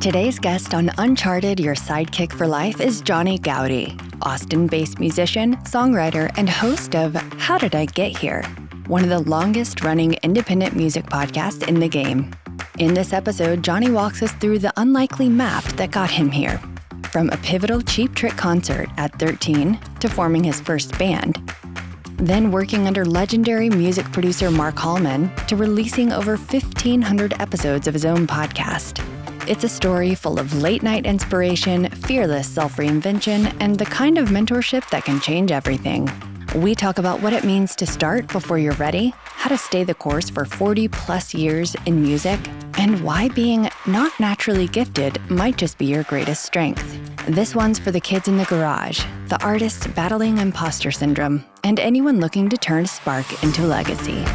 Today's guest on Uncharted, Your Sidekick for Life is Johnny Goudie, Austin-based musician, songwriter, and host of How Did I Get Here?, one of the longest-running independent music podcasts in the game. In this episode, Johnny walks us through the unlikely map that got him here. From a pivotal Cheap Trick concert at 13 to forming his first band, then working under legendary music producer Mark Hallman to releasing over 1,500 episodes of his own podcast. It's a story full of late-night inspiration, fearless self-reinvention, and the kind of mentorship that can change everything. We talk about what it means to start before you're ready, how to stay the course for 40-plus years in music, and why being not naturally gifted might just be your greatest strength. This one's for the kids in the garage, the artists battling imposter syndrome, and anyone looking to turn a spark into legacy.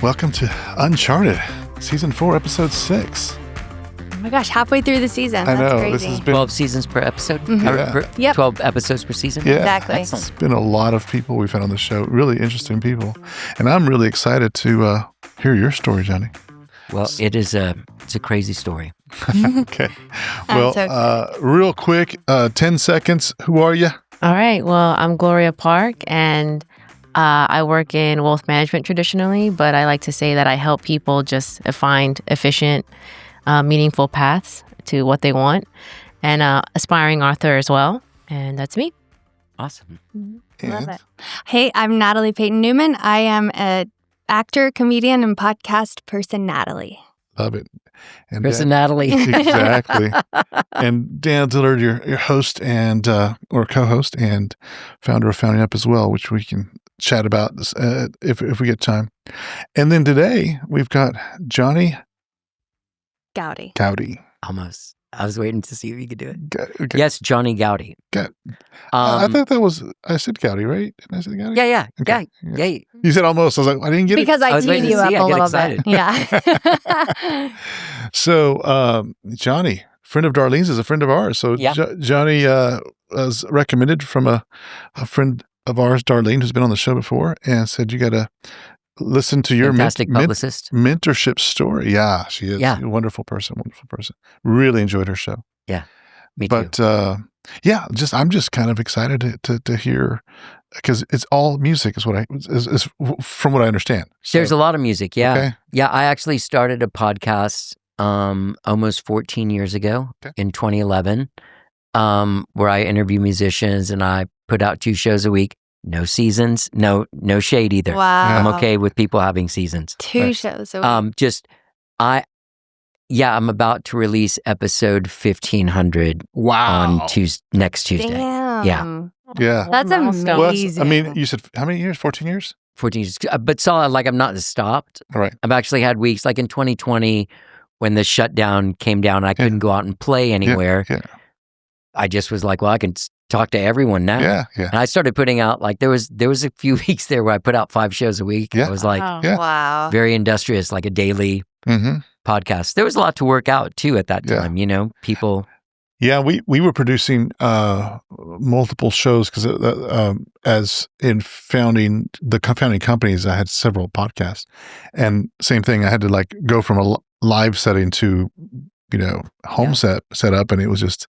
Welcome to Uncharted, Season 4, Episode 6. Oh my gosh, halfway through the season. I That's know. crazy. This has been 12 seasons per episode? Mm-hmm. Yep. 12 episodes per season? Yeah, Exactly. It's been a lot of people we've had on the show, really interesting people. And I'm really excited to hear your story, Johnny. Well, it's a crazy story. Okay. Well, so real quick, 10 seconds. Who are you? All right. Well, I'm Gloria Park, and I work in wealth management traditionally, but I like to say that I help people just find efficient, meaningful paths to what they want, and aspiring author as well. And that's me. Awesome. Love it. Hey, I'm Natalie Payton Newman. I am an actor, comedian, and podcast person, Natalie. Love it. And Person Natalie. Exactly. And Dan Dillard, your host and or co-host and founder of Founding Up as well, which we can chat about if we get time. And then today we've got Johnny Goudie. Goudie. Almost. I was waiting to see if you could do it. Okay. Yes, Johnny Goudie. I thought that was, I said Goudie, right? Didn't I say Goudie? Yeah. Okay. Yeah. You said almost. I was like, I didn't get Because I I was teed waiting to you up see. a I get little excited. bit. Yeah. it. So, Johnny, friend of Darlene's, is a friend of ours. So Yeah. Johnny was recommended from a friend of ours, Darlene, who's been on the show before, and said, you got to listen to your Fantastic publicist. mentorship story. Yeah, she is. Yeah. A wonderful person. Really enjoyed her show. Me too. But I'm just kind of excited to hear, because it's all music is from what I understand. There's a lot of music. Yeah. Okay. Yeah. I actually started a podcast almost 14 years ago in 2011 where I interview musicians and I put out 2 shows a week. No seasons, no shade either. Wow. I'm okay with people having seasons. 2 shows a week. I'm about to release episode 1,500 on next Tuesday. Damn. Yeah. That's Milestone. amazing. Well, I mean, you said how many years? 14 years? 14 years. But solid, like I'm not stopped. All right. I've actually had weeks, like in 2020, when the shutdown came down, I couldn't go out and play anywhere. Yeah. I just was like, well, I can talk to everyone now. Yeah. And I started putting out, like there was a few weeks there where I put out 5 shows a week. Yeah. I was like Wow. Yeah. Wow. very industrious, like a daily Mm-hmm. podcast. There was a lot to work out too at that Yeah. time, people. Yeah, we were producing multiple shows because as in founding companies, I had several podcasts, and same thing. I had to like go from a live setting to home set up, and it was just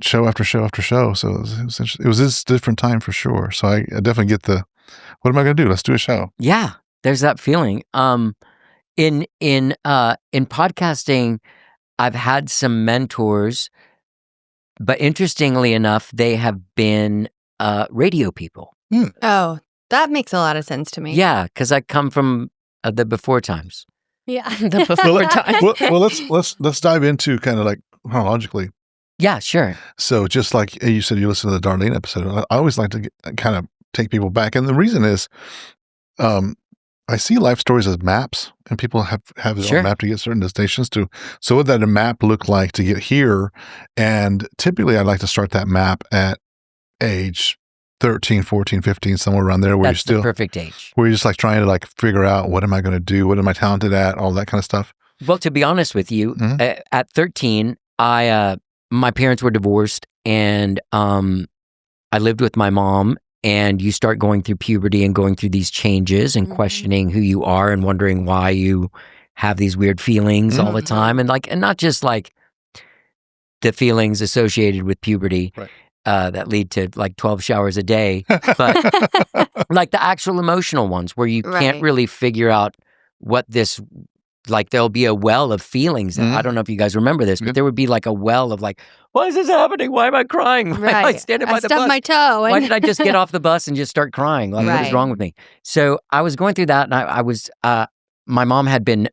show after show after show. So it was this different time for sure. So I definitely get the, what am I going to do? Let's do a show. Yeah, there's that feeling. In podcasting, I've had some mentors, but interestingly enough, they have been radio people. Oh, that makes a lot of sense to me. Yeah, because I come from the before times. Yeah. The before time. Well, let's dive into kind of like chronologically. Yeah, sure. So just like you said, you listen to the Darlene episode. I always like to kind of take people back, and the reason is, I see life stories as maps, and people have their Sure. own map to get certain destinations to. So what did that map look like to get here? And typically, I'd like to start that map at age 13, 14, 15, somewhere around there, where That's the perfect age. where you're just like trying to like figure out, what am I going to do? What am I talented at? All that kind of stuff. Well, to be honest with you, Mhm. at 13, my parents were divorced, and I lived with my mom. and you start going through puberty and going through these changes and questioning who you are and wondering why you have these weird feelings all the time, and not just like the feelings associated with puberty that lead to like 12 showers a day, but like the actual emotional ones where you can't really figure out what this, like there'll be a well of feelings. I don't know if you guys remember this, but there would be like a well of like, why is this happening? Why am I crying? Why am I standing by the bus? I stubbed my toe. Why did I just get off the bus and just start crying? Like, what is wrong with me? So I was going through that, and I was, my mom had been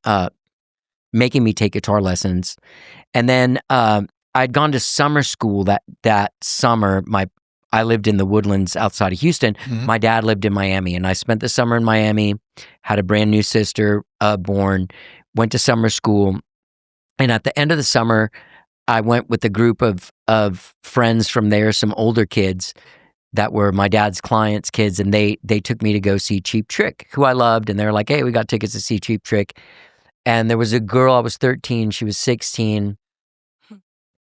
making me take guitar lessons. And then I'd gone to summer school that summer. I lived in the Woodlands outside of Houston. My dad lived in Miami, and I spent the summer in Miami, had a brand new sister born, went to summer school. And at the end of the summer, I went with a group of friends from there, some older kids that were my dad's clients' kids, and they took me to go see Cheap Trick, who I loved. And they were like, hey, we got tickets to see Cheap Trick. And there was a girl, I was 13, she was 16.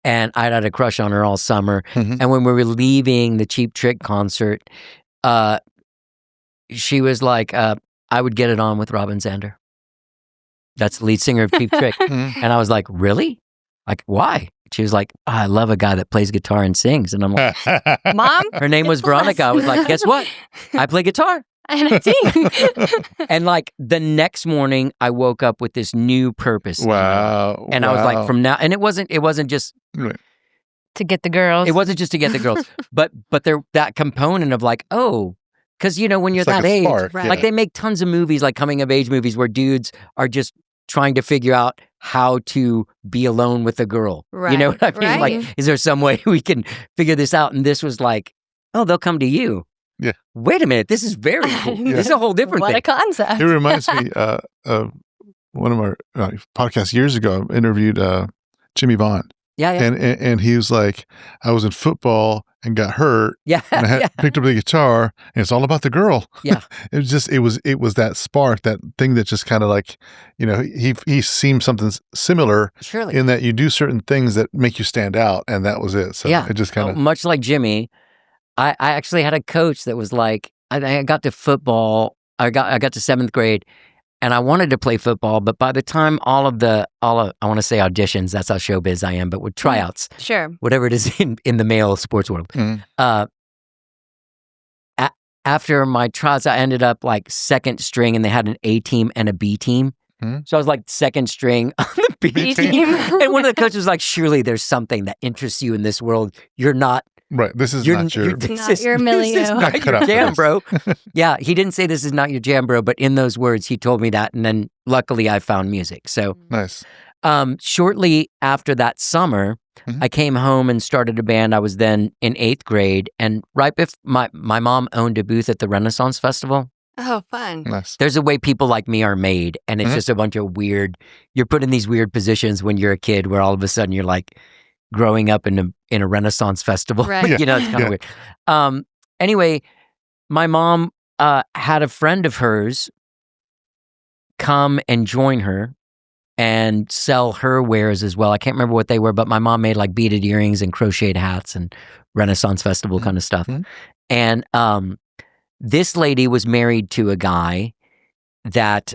And I'd had a crush on her all summer. And when we were leaving the Cheap Trick concert, she was like, I would get it on with Robin Zander. That's the lead singer of Cheap Trick. And I was like, really? Like, why? She was like, I love a guy that plays guitar and sings. And I'm like, Mom? Her name was Veronica. I was like, guess what? I play guitar. And I sing. And like the next morning, I woke up with this new purpose. Wow. And I was like, from now, and it wasn't just To get the girls. It wasn't just to get the girls, but there that component of like, oh, because when you're It's like that a age, spark, Right. like they make tons of movies, like coming of age movies, where dudes are just trying to figure out how to be alone with a girl. You know what I mean? Right. Like, is there some way we can figure this out? And this was like, oh, they'll come to you. Yeah. Wait a minute, this is very cool. This is a whole different What thing. a concept. It reminds me of one of our podcasts years ago. I interviewed Jimmy Vaughn. Yeah. And he was like, I was in football and got hurt. Yeah. And I had picked up the guitar, and it's all about the girl. Yeah. it was that spark, that thing that just kind of like, he seemed something similar Surely. in that you do certain things that make you stand out, and that was it. So it just kind of much like Jimmy, I actually had a coach that was like, I got to football. I got to 7th grade, and I wanted to play football, but by the time all of I want to say auditions, that's how showbiz I am, but with tryouts, Sure. whatever it is in the male sports world. After my tryouts, I ended up like 2nd string, and they had an A team and a B team. So I was like 2nd string on the B team. And one of the coaches was like, surely there's something that interests you in this world. You're not. right. This is not your. This Not your milieu. This is not Cut your out for jam, this. bro. Yeah, he didn't say this is not your jam, bro, but in those words, he told me that. And then luckily I found music. So Nice. shortly after that summer, I came home and started a band. I was then in 8th grade. And right before my mom owned a booth at the Renaissance Festival. Oh, fun. Nice. There's a way people like me are made. And it's just a bunch of you're put in these weird positions when you're a kid where all of a sudden you're like growing up in a Renaissance festival. Right. It's kind of weird. Anyway, my mom had a friend of hers come and join her and sell her wares as well. I can't remember what they were, but my mom made like beaded earrings and crocheted hats and Renaissance Festival kind of stuff. And this lady was married to a guy that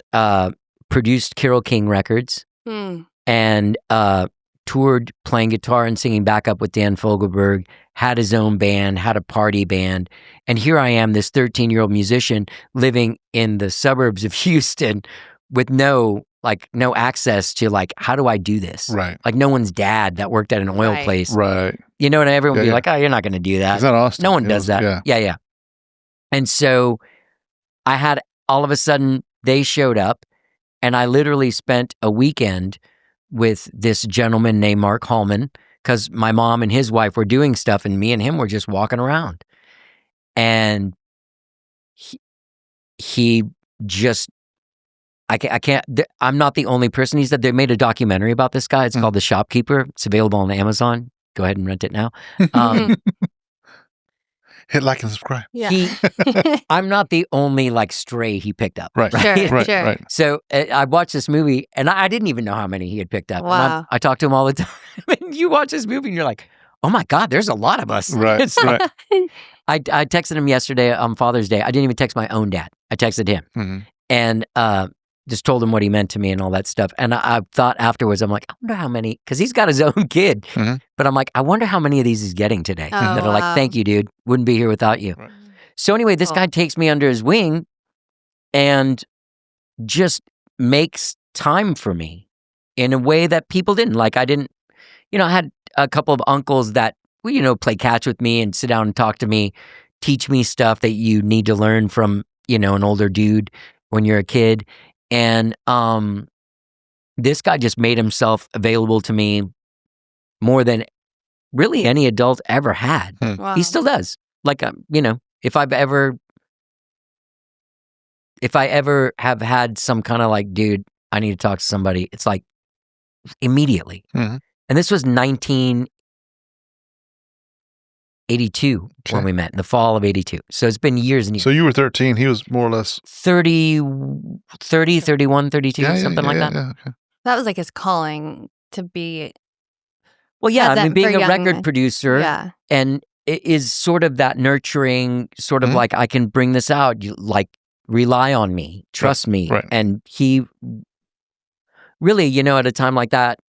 produced Carole King records and toured playing guitar and singing backup with Dan Fogelberg, had his own band, had a party band. And here I am, this 13-year-old musician living in the suburbs of Houston with no access to like, how do I do this? Right. Like no one's dad that worked at an oil Right. place. Right. And everyone would be Yeah. like, oh, you're not going to do that. It's not Austin. No one does that. Yeah. And so I had, all of a sudden, they showed up, and I literally spent a weekend with this gentleman named Mark Hallman, because my mom and his wife were doing stuff, and me and him were just walking around. And he just, I can't, I'm not the only person. He said they made a documentary about this guy. It's called The Shopkeeper. It's available on Amazon. Go ahead and rent it now. Hit like and subscribe. Yeah. I'm not the only like stray he picked up. Right. Sure, Right. sure. Right. So I watched this movie, and I didn't even know how many he had picked up. And Wow. I talk to him all the time. And you watch this movie, and you're like, oh my God, there's a lot of us. Right. It's like- Right. I texted him yesterday on Father's Day. I didn't even text my own dad. I texted him and just told him what he meant to me and all that stuff. And I thought afterwards, I'm like, I wonder how many, because he's got his own kid. But I'm like, I wonder how many of these he's getting today that are like, thank you, dude. Wouldn't be here without you. Right. So anyway, this guy takes me under his wing and just makes time for me in a way that people didn't. Like I didn't, I had a couple of uncles that, play catch with me and sit down and talk to me, teach me stuff that you need to learn from, an older dude when you're a kid. And this guy just made himself available to me more than really any adult ever had. Wow. He still does. Like, if I ever have had some kind of like, dude, I need to talk to somebody, it's like immediately. And this was 1982 when we met, in the fall of 82. So it's been years and years. So you were 13. He was more or less 30, 31, 32, something like that. Yeah, okay. That was like his calling to be. Well, yeah, I mean, being a record men. producer and it is sort of that nurturing, sort of like, I can bring this out, you, like, rely on me, trust me. Right. And he really, at a time like that,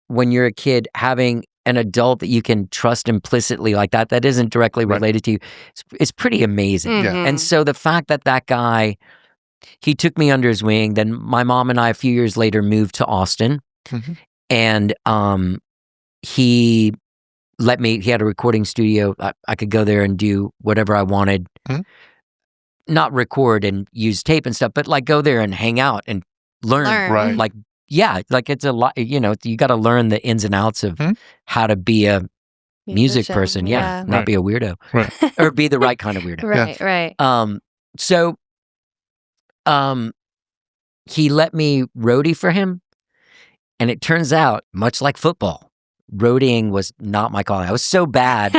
when you're a kid, having an adult that you can trust implicitly like that isn't directly related to you, it's pretty amazing. Yeah. And so the fact that guy, he took me under his wing, then my mom and I, a few years later, moved to Austin. And he let me, he had a recording studio. I could go there and do whatever I wanted. Not record and use tape and stuff, but like go there and hang out and learn. Right. Like, yeah, like it's a lot, you got to learn the ins and outs of how to be a music person. Yeah. Not be a weirdo. Right. Or be the right kind of weirdo. Right. So he let me roadie for him. And it turns out, much like football, roadieing was not my calling. I was so bad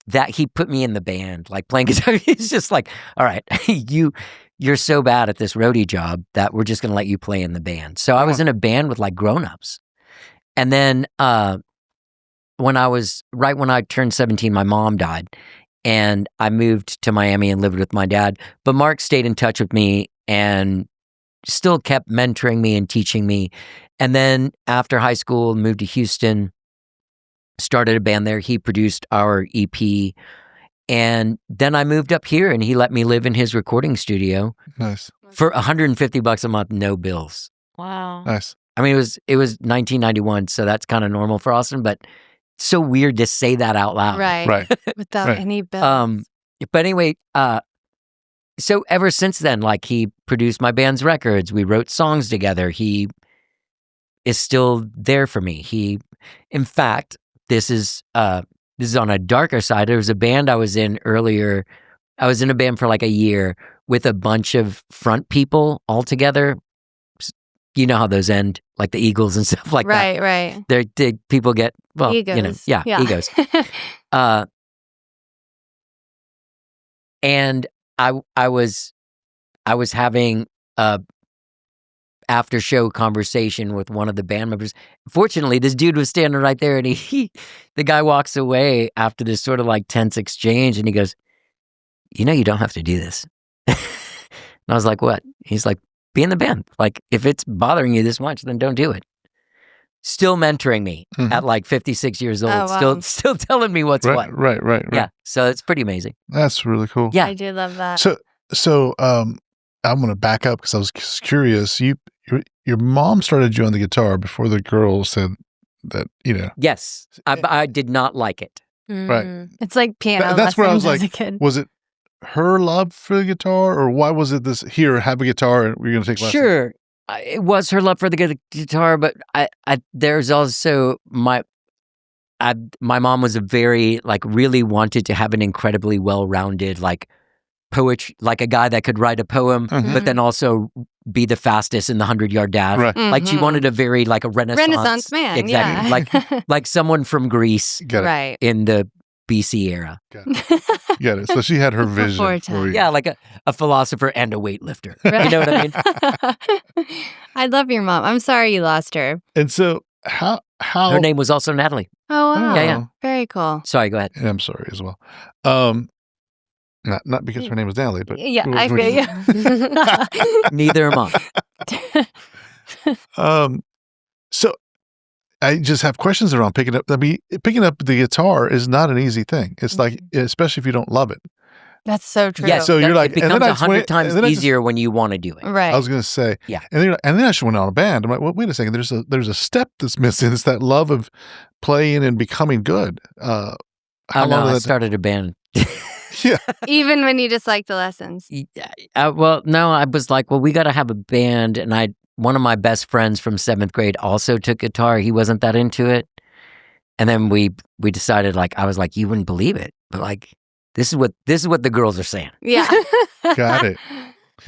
that he put me in the band, like playing guitar. He's just like, all right, you're so bad at this roadie job that we're just going to let you play in the band. So I was in a band with like grown-ups. And then when I turned 17, my mom died. And I moved to Miami and lived with my dad. But Mark stayed in touch with me and still kept mentoring me and teaching me. And then after high school, moved to Houston, started a band there. He produced our EP. And then I moved up here and he let me live in his recording studio. Nice. For $150 a month, no bills. Wow. Nice. I mean, it was 1991, so that's kind of normal for Austin, but it's so weird to say that out loud. Right. Without any bills. But anyway, so ever since then, like he produced my band's records, we wrote songs together. He is still there for me. In fact, this is on a darker side. There was a band I was in earlier. I was in a band for like a year with a bunch of front people all together. You know how those end, like the Eagles and stuff like that. Right. People get, well, egos. Egos. And I was having a after show conversation with one of the band members. Fortunately, this dude was standing right there, and the guy walks away after this sort of like tense exchange, and he goes, you don't have to do this. And I was like, what? He's like, be in the band. Like, if it's bothering you this much, then don't do it. Still mentoring me at like 56 years old. Oh, wow. Still telling me what's what. Right. Yeah. So it's pretty amazing. That's really cool. Yeah. I do love that. So I'm going to back up because I was curious. Your mom started you on the guitar before the girls said that, Yes. I did not like it. Right. It's like piano That's where I was lessons like, as a kid. was it her love for the guitar, or why was it this, here, have a guitar and we're going to take lessons? Sure. It was her love for the guitar, but there's also my mom was a very, like, really wanted to have an incredibly well-rounded, like, poetry, like a guy that could write a poem, but then also be the fastest in the 100-yard dash. Right. Like, she wanted a very, like, a Renaissance man. Exactly. Yeah. like someone from Greece Got it. in the BC era. Got it. So she had her vision Before for you. Yeah, like a philosopher and a weightlifter. You know what I mean? I love your mom. I'm sorry you lost her. And so how how Her name was also Natalie. Oh, wow. Yeah. Very cool. Sorry, go ahead. And I'm sorry as well. Not because her name was Natalie, but Yeah, I feel you. Neither am I. So I just have questions around picking up. I mean, picking up the guitar is not an easy thing. It's like, especially if you don't love it. That's so true. Yeah, So you're like, it becomes and then I 100 times and then easier when you want to do it. Right. I was going to say, Yeah. and then I should went on a band. I'm like, well, wait a second. There's a step that's missing. It's that love of playing and becoming good. How long I did that? started a band. Yeah. Even when you just like the lessons. Well, no, I was like, well, we got to have a band, and one of my best friends from 7th grade also took guitar. He wasn't that into it, and then we decided, like, I was like, you wouldn't believe it, but like, this is what the girls are saying. Yeah. Got it.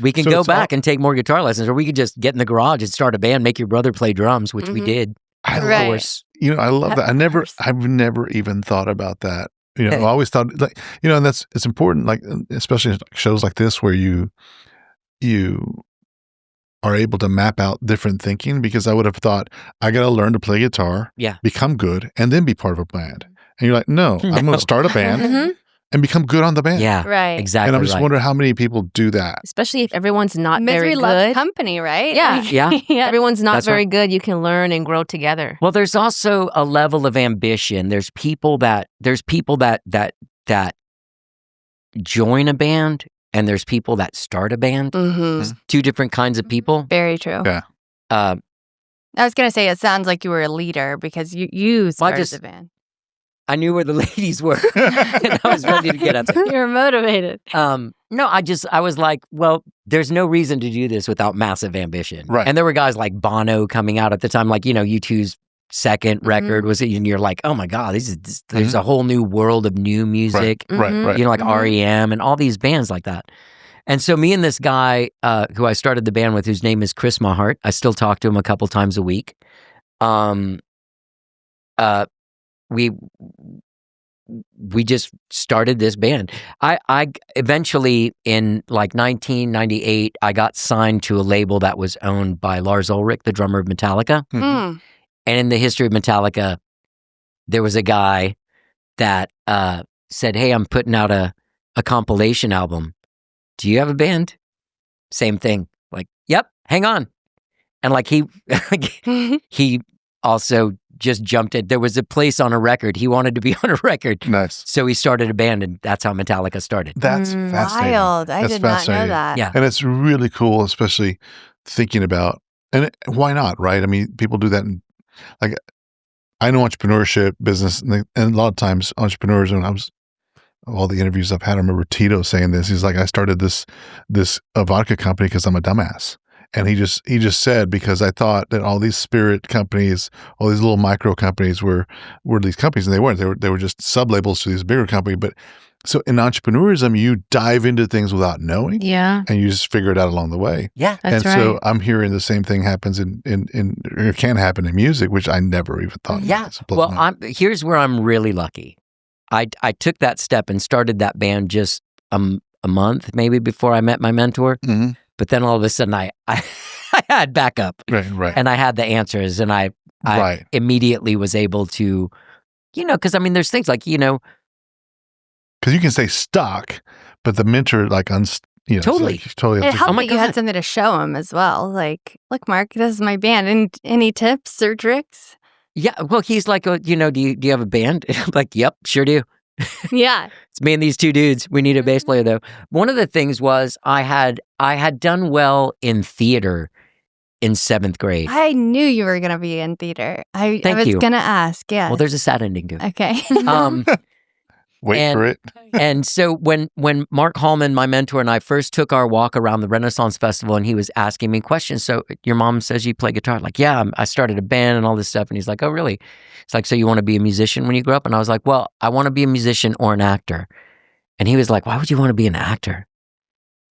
We can So go it's back and take more guitar lessons, or we could just get in the garage and start a band, make your brother play drums, which we did. I Right. Of course. I love that. I've never even thought about that. I always thought, like, and it's important, like, especially in shows like this where you are able to map out different thinking, because I would have thought, I got to learn to play guitar, become good, and then be part of a band. And you're like, no, I'm going to start a band and become good on the band. Yeah, Right. exactly. And I'm just wondering how many people do that. Especially if everyone's not Misery very loves good. company, right? Yeah. Yeah. Everyone's not That's very right. good. You can learn and grow together. Well, there's also a level of ambition. There's people that join a band, and there's people that start a band. Mm-hmm. There's two different kinds of people. Very true. Yeah. I was going to say, it sounds like you were a leader because you started the band. I knew where the ladies were, and I was ready to get up there. You were motivated. No, I was like, well, there's no reason to do this without massive ambition. Right. And there were guys like Bono coming out at the time, like, U2's second record was, and you're like, oh my God, there's a whole new world of new music. Right. Like REM and all these bands like that. And so me and this guy who I started the band with, whose name is Chris Mahart, I still talk to him a couple times a week. We just started this band. I eventually, in like 1998, I got signed to a label that was owned by Lars Ulrich, the drummer of Metallica. Mm. And in the history of Metallica, there was a guy that said, hey, I'm putting out a compilation album. Do you have a band? Same thing. Like, yep, hang on. And like he also just jumped in. There was a place on a record. He wanted to be on a record. Nice. So he started a band, and that's how Metallica started. That's fascinating. Wild. I did not know that. Yeah. And it's really cool, especially thinking about, why not, right? I mean, people do that. Like, I know entrepreneurship, business, and a lot of times entrepreneurs, and all the interviews I've had, I remember Tito saying this. He's like, I started this vodka company because I'm a dumbass. And he just said, because I thought that all these spirit companies, all these little micro companies were these companies, and they weren't. They were just sub-labels to these bigger company. But so in entrepreneurism, you dive into things without knowing. Yeah. And you just figure it out along the way. Yeah. That's and right. so I'm hearing the same thing happens or can happen in music, which I never even thought. Yeah. Well, here's where I'm really lucky. I took that step and started that band just a month maybe before I met my mentor. Mm-hmm. But then all of a sudden I had backup. Right. And I had the answers, and I immediately was able to, because I mean, there's things like, because you can stay stuck, but the mentor, like, Totally. It helped my that you had God. something to show him as well. Like, look, Mark, this is my band. And any tips or tricks? Yeah. Well, he's like, do you have a band? I'm like, yep, sure do. Yeah. It's me and these two dudes. We need a bass player, though. One of the things was I had done well in theater in 7th grade. I knew you were going to be in theater. I Thank was you. going to ask. Yeah. Well, there's a sad ending to it. Okay. Wait for it. And so when Mark Hallman, my mentor, and I first took our walk around the Renaissance Festival, and he was asking me questions. So, your mom says you play guitar? Like, yeah, I started a band and all this stuff. And he's like, oh, really? It's like, so you want to be a musician when you grow up? And I was like, well, I want to be a musician or an actor. And he was like, why would you want to be an actor?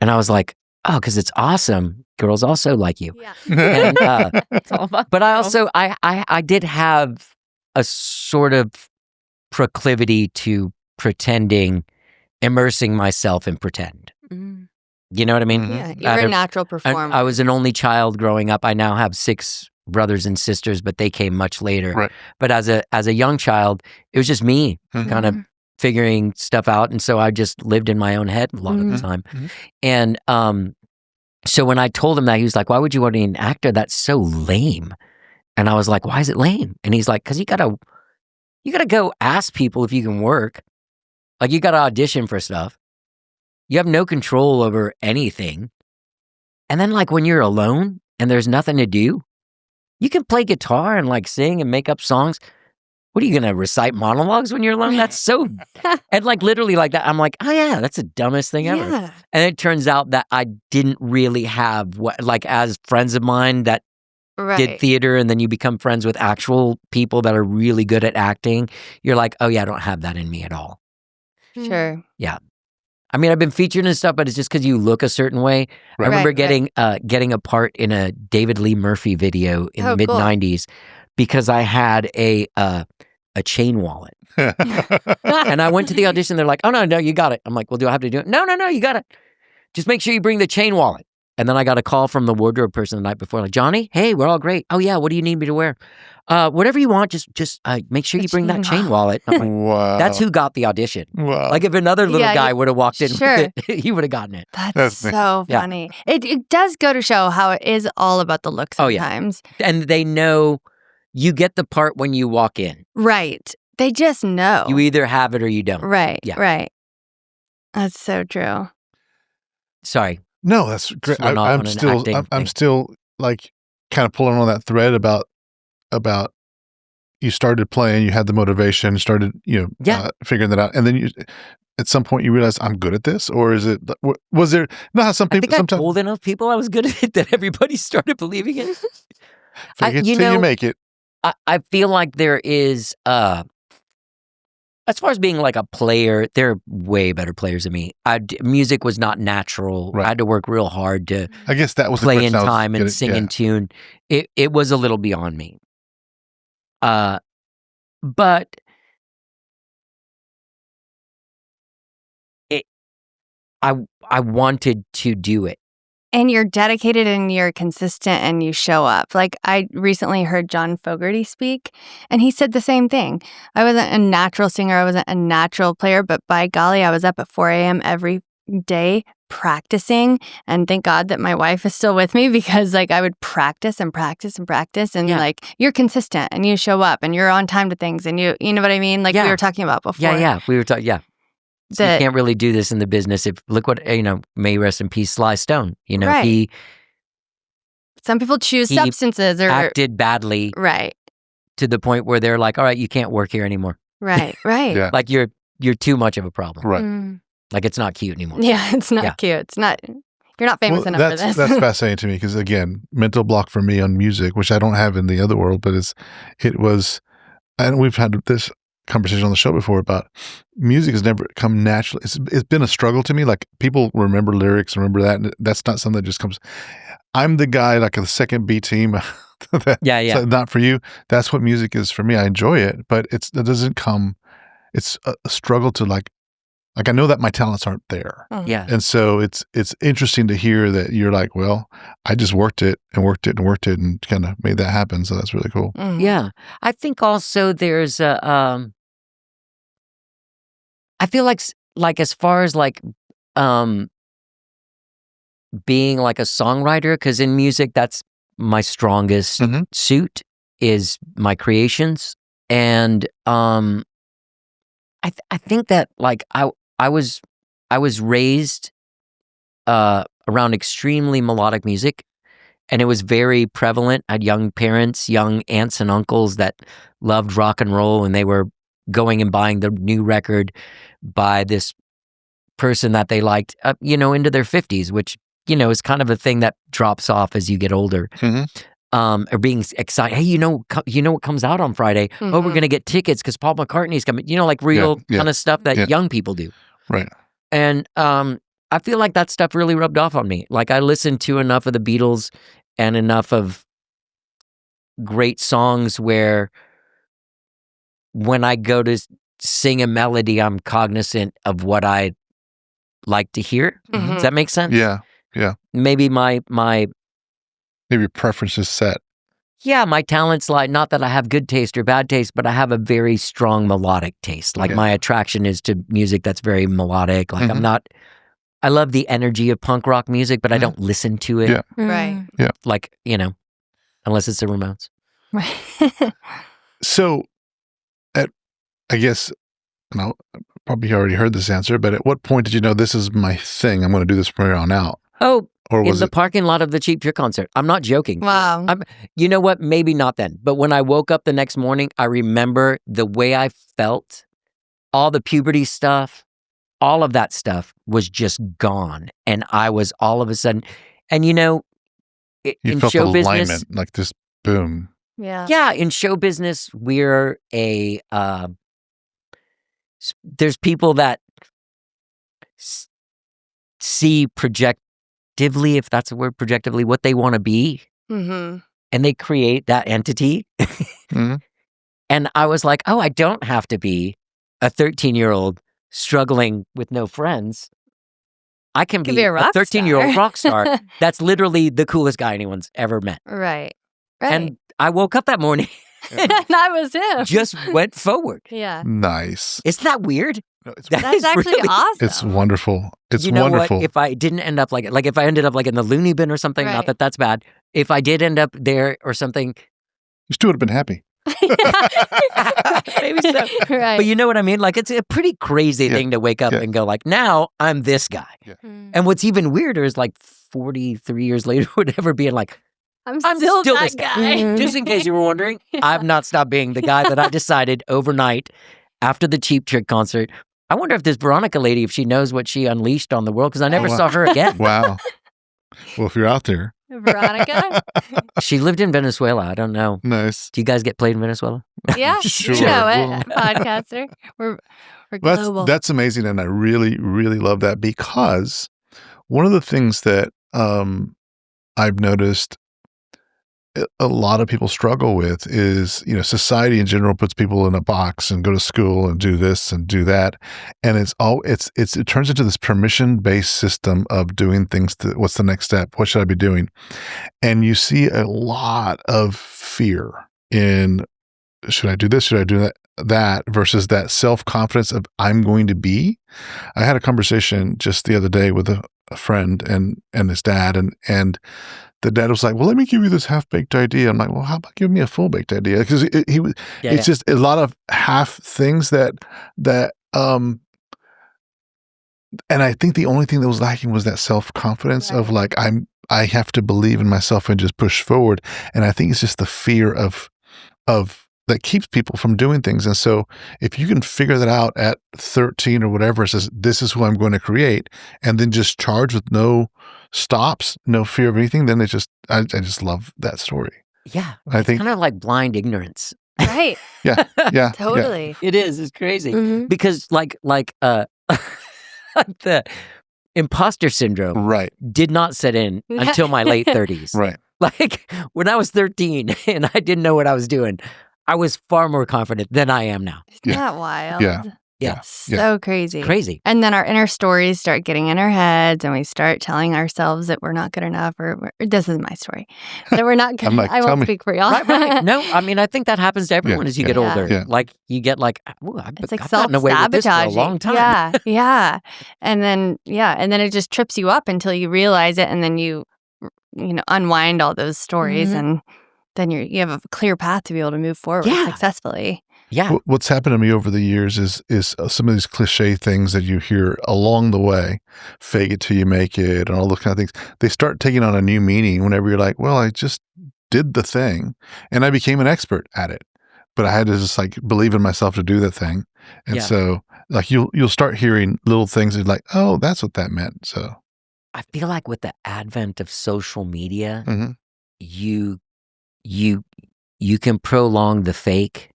And I was like, oh, because it's awesome. Girls also like you. Yeah. And, It's all about but I also, I did have a sort of proclivity to immersing myself in pretend. Mhm. You know what I mean? Mhm. Yeah. You're a natural performer. I was an only child growing up. I now have 6 brothers and sisters, but they came much later. Right. But as a young child, it was just me kind of figuring stuff out. And so I just lived in my own head a lot of the time. And so when I told him that, he was like, why would you want to be an actor? That's so lame. And I was like, why is it lame? And he's like, because you gotta go ask people if you can work. Like, you gotta audition for stuff. You have no control over anything. And then, like, when you're alone and there's nothing to do, you can play guitar and like sing and make up songs. What are you gonna recite monologues when you're alone? That's so, and like literally like that. I'm like, oh yeah, that's the dumbest thing ever. Yeah. And it turns out that I didn't really have like as friends of mine that did theater, and then you become friends with actual people that are really good at acting. You're like, oh yeah, I don't have that in me at all. Sure. Yeah. I mean, I've been featured and stuff, but it's just because you look a certain way. I remember getting a part in a David Lee Murphy video in the mid-'90s because I had a chain wallet. And I went to the audition. They're like, oh, no, you got it. I'm like, well, do I have to do it? No, you got it. Just make sure you bring the chain wallet. And then I got a call from the wardrobe person the night before, like, Johnny, hey, we're all great. Oh, yeah, what do you need me to wear? Whatever you want, just make sure you bring that chain wallet. I'm like, Wow. that's who got the audition. Wow. Like, if another little guy would have walked in Sure. with it, he would have gotten it. That's so funny. It does go to show how it is all about the look sometimes. And they know you get the part when you walk in. Right. They just know. You either have it or you don't. Right. Yeah. Right. That's so true. Sorry. No, that's great. I'm still like kind of pulling on that thread about you started playing, you had the motivation, started figuring that out, and then at some point you realized I'm good at this, or is it? Was there? No, how some people. I think I told enough people I was good at it that everybody started believing it. Fake it till you make it. I feel like there is. As far as being like a player, they're way better players than me. Music was not natural. Right. I had to work real hard to I guess that was play in time and sing in tune. It was a little beyond me. But I wanted to do it. And you're dedicated and you're consistent and you show up. Like, I recently heard John Fogerty speak, and he said the same thing. I wasn't a natural singer. I wasn't a natural player, but by golly, I was up at 4 a.m. every day practicing. And thank God that my wife is still with me, because like I would practice and practice and practice. And like, you're consistent and you show up and you're on time to things. And you know what I mean? Like we were talking about before. Yeah. We were talking, So you can't really do this in the business. If look what may rest in peace, Sly Stone. He. Some people choose substances or acted badly, right, to the point where they're like, "All right, you can't work here anymore." Right. Yeah. Like you're too much of a problem. Right. Like it's not cute anymore. Yeah, it's not cute. It's not. You're not famous enough for this. That's fascinating to me, because again, mental block for me on music, which I don't have in the other world, but it was, and we've had this conversation on the show before about music has never come naturally. It's been a struggle to me. Like, people remember lyrics, remember that, and that's not something that just comes. I'm the guy like the second B team. So not for you. That's what music is for me. I enjoy it, but it doesn't come. It's a struggle to like I know that my talents aren't there. Yeah. And so it's interesting to hear that you're like, well, I just worked it and kind of made that happen. So that's really cool. Mm-hmm. Yeah. I think also there's I feel like as far as like being like a songwriter, because in music that's my strongest suit is my creations. And I think that like I was raised around extremely melodic music, and it was very prevalent. I had young parents, young aunts and uncles that loved rock and roll, and they were going and buying the new record by this person that they liked, into their 50s, which, is kind of a thing that drops off as you get older. Or being excited. Hey, you know what comes out on Friday? Oh, we're gonna get tickets because Paul McCartney's coming. Like real kind of stuff that young people do. Right. And I feel like that stuff really rubbed off on me. Like I listened to enough of the Beatles and enough of great songs where when I go to sing a melody, I'm cognizant of what I like to hear. Does that make sense? Yeah. Yeah. Maybe my maybe your preference is set. Yeah, my talents lie, not that I have good taste or bad taste, but I have a very strong melodic taste. Like my attraction is to music that's very melodic. Like I love the energy of punk rock music, but I don't listen to it. Yeah. Right. Yeah. Like, unless it's the Ramones. Right. So, I guess, and I'll probably already heard this answer, but at what point did you know this is my thing? I'm going to do this from here on out. Oh, or in was the it parking lot of the Cheap Trick concert. I'm not joking. Wow. You know what? Maybe not then. But when I woke up the next morning, I remember the way I felt, all the puberty stuff, all of that stuff was just gone. And I was all of a sudden, and you in felt show the business, alignment, like this boom. Yeah. Yeah, in show business, we're there's people that see projectively, if that's a word, projectively, what they want to be. Mm-hmm. And they create that entity. And I was like, oh, I don't have to be a 13-year-old struggling with no friends. I can be a 13-year-old rock star. That's literally the coolest guy anyone's ever met. Right. And I woke up that morning and that was him. Just went forward. Yeah. Nice. Isn't that weird? No, That's actually awesome. It's wonderful. It's you know wonderful. What? If I didn't end up like if I ended up like in the loony bin or something, not that that's bad. If I did end up there or something, you still would have been happy. Maybe so. Right. But you know what I mean? Like it's a pretty crazy thing to wake up and go like, now I'm this guy. Yeah. And what's even weirder is like 43 years later, whatever, being like, I'm still that this guy. Just in case you were wondering, I've not stopped being the guy that I decided overnight after the Cheap Trick concert. I wonder if this Veronica lady, if she knows what she unleashed on the world, because I never saw her again. Wow. Well, if you're out there. Veronica? She lived in Venezuela. I don't know. Nice. Do you guys get played in Venezuela? Yeah. Sure. You know it. Podcaster. We're global. That's amazing. And I really, really love that, because one of the things that I've noticed a lot of people struggle with is, society in general puts people in a box and go to school and do this and do that. And it turns into this permission-based system of doing things what's the next step? What should I be doing? And you see a lot of fear in, should I do this? Should I do that versus that self-confidence of I'm going to be. I had a conversation just the other day with a friend and his dad, and the dad was like, well, let me give you this half-baked idea. I'm like, well, how about giving me a full-baked idea? Because it's just a lot of half things that and I think the only thing that was lacking was that self-confidence of like, I have to believe in myself and just push forward. And I think it's just the fear of that keeps people from doing things. And so if you can figure that out at 13 or whatever, it says, this is who I'm going to create, and then just charge with no stops, no fear of anything, then I just love that story. Yeah. I think kind of like blind ignorance. Right. Yeah. Totally. Yeah. It is. It's crazy. Mm-hmm. Because the imposter syndrome did not set in until my late 30s. Right. Like when I was 13 and I didn't know what I was doing, I was far more confident than I am now. Isn't that wild? Yeah. So crazy. Crazy. And then our inner stories start getting in our heads, and we start telling ourselves that we're not good enough, or this is my story, that we're not good. I won't speak for y'all. Right. No, I mean, I think that happens to everyone as you get older. Yeah. Like you get like, it's like I've gotten away with this for a long time. Yeah. And then it just trips you up until you realize it, and then you unwind all those stories, and then you have a clear path to be able to move forward successfully. Yeah. What's happened to me over the years is some of these cliche things that you hear along the way, fake it till you make it, and all those kind of things. They start taking on a new meaning whenever you're like, well, I just did the thing and I became an expert at it, but I had to just like believe in myself to do the thing. And so like you'll start hearing little things that like, oh, that's what that meant. So I feel like with the advent of social media, you can prolong the fake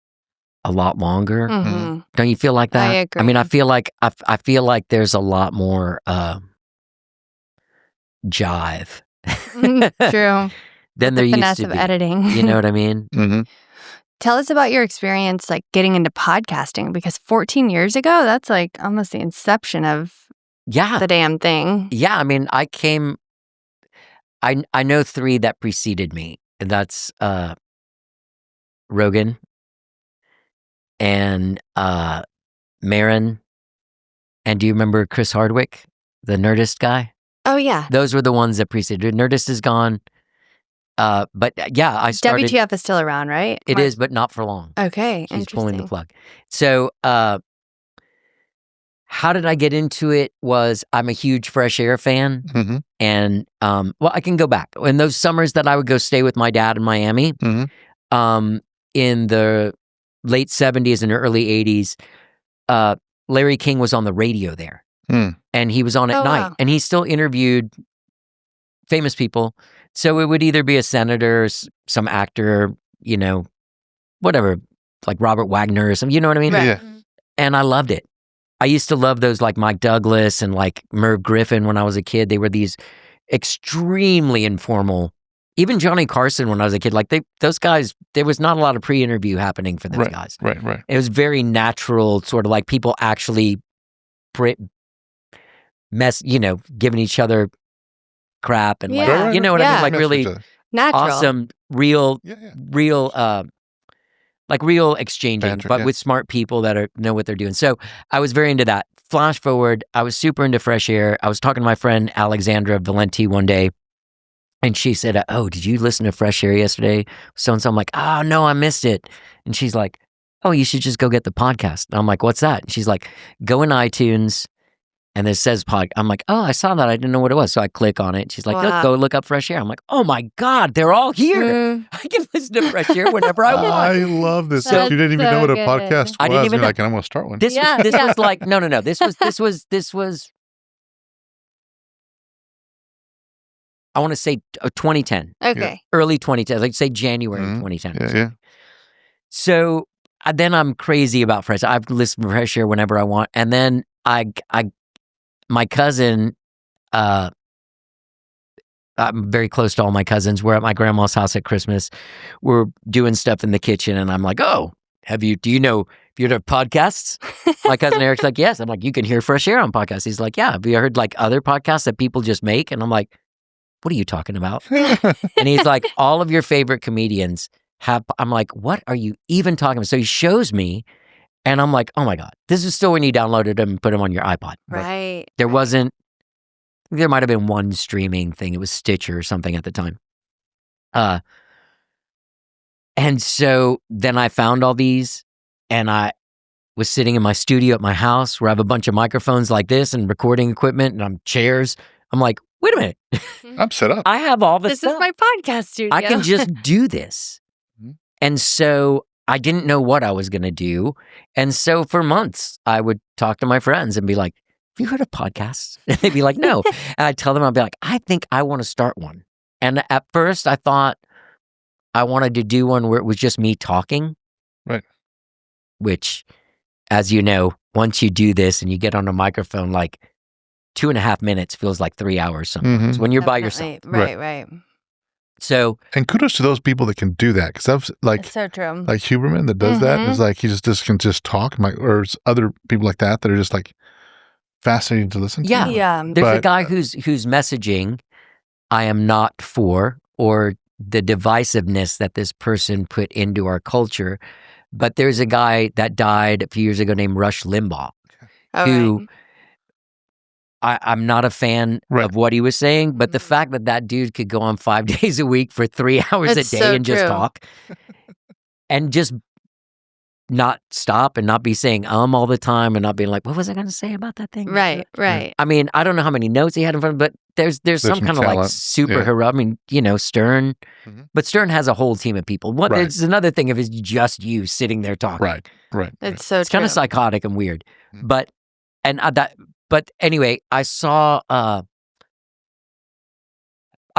a lot longer. Don't you feel like that? I agree. I mean, I feel like there's a lot more jive. True. Than there used to of be. Editing. You know what I mean? Tell us about your experience like getting into podcasting, because 14 years ago, that's like almost the inception of the damn thing. Yeah, I mean, I know 3 that preceded me. And that's Rogan and Marin. And do you remember Chris Hardwick, the Nerdist guy? Oh, yeah. Those were the ones that preceded. Nerdist is gone. But yeah, I started. WTF is still around, right? It is, but not for long. Okay, He's interesting. pulling the plug. So how did I get into it? Was I'm a huge Fresh Air fan. Mm-hmm. And well, I can go back. In those summers that I would go stay with my dad in Miami, in the late 70s and early 80s, Larry King was on the radio there. And he was on at night. Wow. And he still interviewed famous people. So it would either be a senator, some actor, you know, whatever, like Robert Wagner or something, you know what I mean? Right. Yeah. And I loved it. I used to love those like Mike Douglas and like Merv Griffin when I was a kid. They were these extremely informal. Even Johnny Carson when I was a kid, like those guys, there was not a lot of pre-interview happening for those guys. Right. It was very natural, sort of like people actually giving each other crap and like, Yeah. you know what I mean? Like Mess really with Natural. awesome, real, like real exchanging, Banter, but yeah. with smart people that know what they're doing. So I was very into that. Flash forward, I was super into Fresh Air. I was talking to my friend Alexandra Valenti one day, and she said, "Oh, did you listen to Fresh Air yesterday?" So and so. I'm like, "Oh no, I missed it." And she's like, "Oh, you should just go get the podcast." And I'm like, "What's that?" And she's like, "Go in iTunes." And it says pod. I'm like, oh, I saw that. I didn't know what it was. So I click on it. She's like, Wow. go look up Fresh Air. I'm like, oh my God, they're all here. I can listen to Fresh Air whenever I want. I love this. That's You didn't even know what a so podcast good. was. I didn't even You're know. like, I'm going to start one. This was like, no. This was, I want to say 2010. Okay. Early 2010. Like say January 2010. Yeah. So then I'm crazy about Fresh Air. I've listened to Fresh Air whenever I want. And then my cousin, I'm very close to all my cousins. We're at my grandma's house at Christmas. We're doing stuff in the kitchen, and I'm like, "Oh, do you know if you're heard of podcasts?" My cousin Eric's like, "Yes." I'm like, "You can hear Fresh Air on podcasts." He's like, "Yeah." Have you heard like other podcasts that people just make? And I'm like, "What are you talking about?" And he's like, "All of your favorite comedians have." I'm like, "What are you even talking about?" So he shows me. And I'm like, oh my God, this is still when you downloaded them and put them on your iPod. Right. There might have been one streaming thing. It was Stitcher or something at the time. And so then I found all these and I was sitting in my studio at my house where I have a bunch of microphones like this and recording equipment and I'm chairs. I'm like, wait a minute. I'm set up. I have all this This stuff. is my podcast studio. I can just do this. And so I didn't know what I was going to do. And so for months, I would talk to my friends and be like, have you heard of podcasts? And they'd be like, no. And I'd tell them, I'd be like, I think I want to start one. And at first I thought I wanted to do one where it was just me talking. Right. Which, as you know, once you do this and you get on a microphone, like 2.5 minutes feels like 3 hours sometimes when you're by yourself. Right. So, and kudos to those people that can do that, because that's like It's so true. like Huberman that does that is like he just can just talk, or it's other people like that are just like fascinating to listen to. Yeah. There's a guy whose messaging I am not for, or the divisiveness that this person put into our culture. But there's a guy that died a few years ago named Rush Limbaugh, who I'm not a fan of what he was saying, but the fact that dude could go on 5 days a week for 3 hours a day and just talk and just not stop and not be saying all the time and not being like, what was I going to say about that thing? Right. I mean, I don't know how many notes he had in front of him, but there's some kind of like super hero. I mean, Stern, but Stern has a whole team of people. There's another thing if it's just you sitting there talking. Right. It's so It's kind of psychotic and weird. But anyway, I saw, I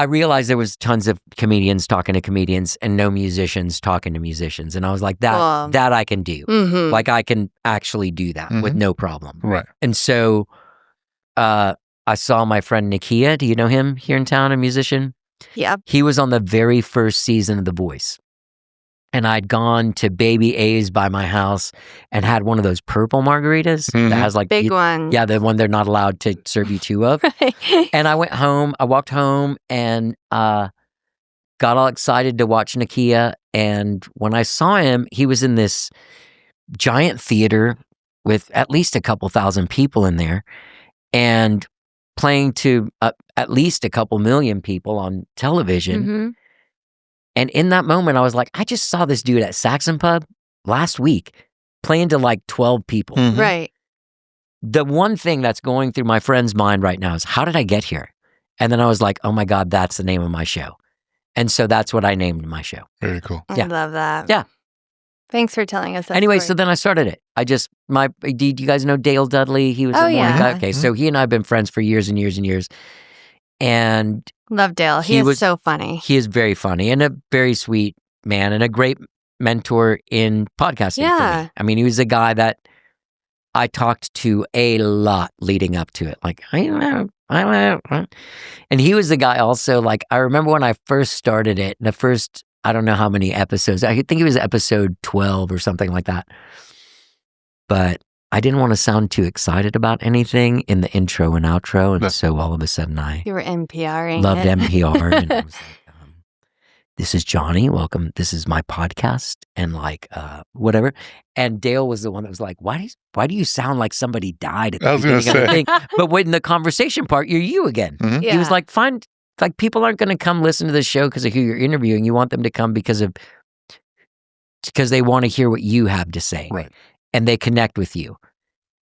realized there was tons of comedians talking to comedians and no musicians talking to musicians. And I was like, that I can do. Like I can actually do that with no problem. Right. And so I saw my friend Nakia. Do you know him here in town, a musician? Yeah. He was on the very first season of The Voice. And I'd gone to Baby A's by my house and had one of those purple margaritas that has like big one. Yeah, the one they're not allowed to serve you two of. And I went home. I walked home and got all excited to watch Nakia. And when I saw him, he was in this giant theater with at least a couple thousand people in there and playing to at least a couple million people on television. Mm-hmm. And in that moment, I was like, I just saw this dude at Saxon Pub last week playing to like 12 people. Mhm. Right. The one thing that's going through my friend's mind right now is, how did I get here? And then I was like, oh my God, that's the name of my show. And so that's what I named my show. Very cool. I Yeah. love that. Yeah. Thanks for telling us that. Anyway, story. so then I started it. Do you guys know Dale Dudley? He was Oh, a morning yeah. guy. Okay, so he and I have been friends for years and years and years. And Love Dale. He is so funny. he is very funny and a very sweet man and a great mentor in podcasting for Yeah. me. I mean, he was a guy that I talked to a lot leading up to it. Like, I don't know. And he was the guy also, like, I remember when I first started it, the first, I don't know how many episodes, I think it was episode 12 or something like that. But I didn't want to sound too excited about anything in the intro and outro. And Yeah. so all of a sudden I You were NPRing loved it. NPR. And I was like, this is Johnny. Welcome. This is my podcast. And like, whatever. And Dale was the one that was like, why do you sound like somebody died at the I was gonna beginning of the say. thing? But when the conversation part, you're you again. Mhm. Yeah. He was like, people aren't going to come listen to the show because of who you're interviewing. You want them to come because they want to hear what you have to say. Right. And they connect with you.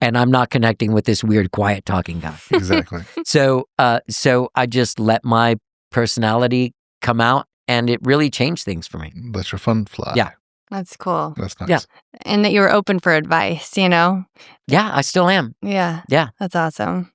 And I'm not connecting with this weird, quiet talking guy. Exactly. So I just let my personality come out, and it really changed things for me. Let your fun fly. Yeah. That's cool. That's nice. Yeah. And that you were open for advice, you know? Yeah, I still am. Yeah. Yeah. That's awesome.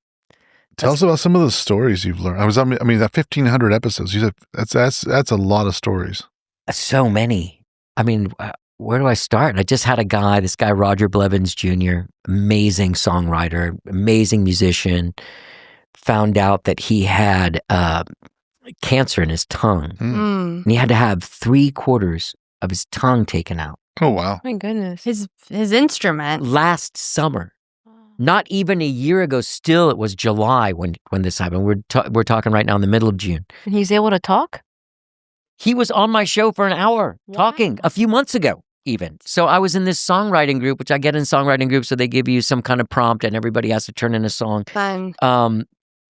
Tell us about some of the stories you've learned. I mean, that 1,500 episodes. You said that's a lot of stories. So many. I mean, where do I start? I just had this guy, Roger Blevins Jr., amazing songwriter, amazing musician, found out that he had cancer in his tongue. Mm. And he had to have 3/4 of his tongue taken out Oh, wow. My goodness. His instrument. last summer. Not even a year ago. Still, it was July when this happened. We're talking right now in the middle of June. And he's able to talk? He was on my show for an hour talking a few months ago, even. So I was in this songwriting group, which I get in songwriting groups. So they give you some kind of prompt and everybody has to turn in a song. Fun.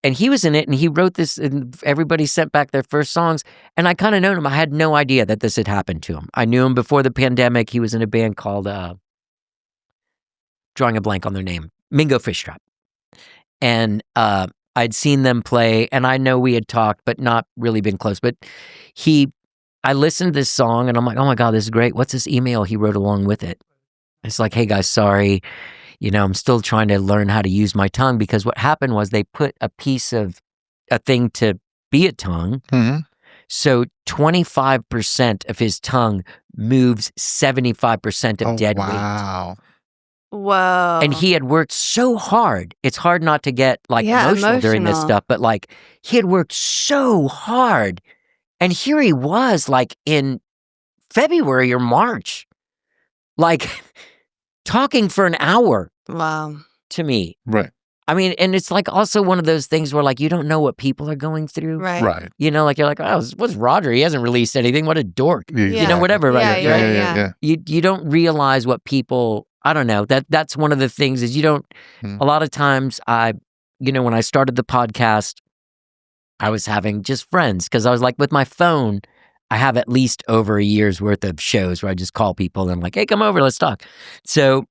And he was in it and he wrote this and everybody sent back their first songs. And I kind of known him. I had no idea that this had happened to him. I knew him before the pandemic. He was in a band called, drawing a blank on their name, Mingo Fish Trap. And I'd seen them play and I know we had talked, but not really been close. But I listened to this song and I'm like, oh my God, this is great. What's this email he wrote along with it? It's like, hey guys, sorry. I'm still trying to learn how to use my tongue, because what happened was they put a piece of a thing to be a tongue. Mm-hmm. So 25% of his tongue moves 75% of dead weight. Wow. Whoa. And he had worked so hard. It's hard not to get Yeah, emotional during this emotional. stuff, but like he had worked so hard. And here he was like in February or March, like talking for an hour Wow. to me. Right. I mean, and it's like also one of those things where like you don't know what people are going through. Right. Right. Like you're like, oh, what's Roger? He hasn't released anything. What a dork. Yeah. Whatever. Right. Yeah, right? yeah. You don't realize what people, I don't know, that's one of the things is you don't, a lot of times when I started the podcast, I was having just friends because I was like with my phone, I have at least over a year's worth of shows where I just call people and I'm like, hey, come over, let's talk. So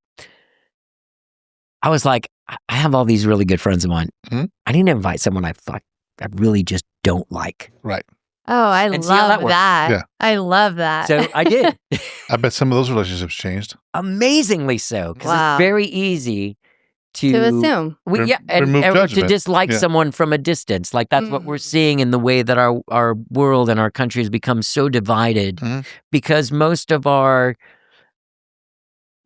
I was like, I have all these really good friends of mine. Mhm. I need to invite someone I really just don't like. Right. Oh, I And see how that love works. that. Yeah. I love that. So I did. I bet some of those relationships changed. Amazingly so. Because Wow. it's very easy to assume. Remove to judgment. dislike Yeah. someone from a distance. Like that's what we're seeing in the way that our world and our country has become so divided Mhm. because most of our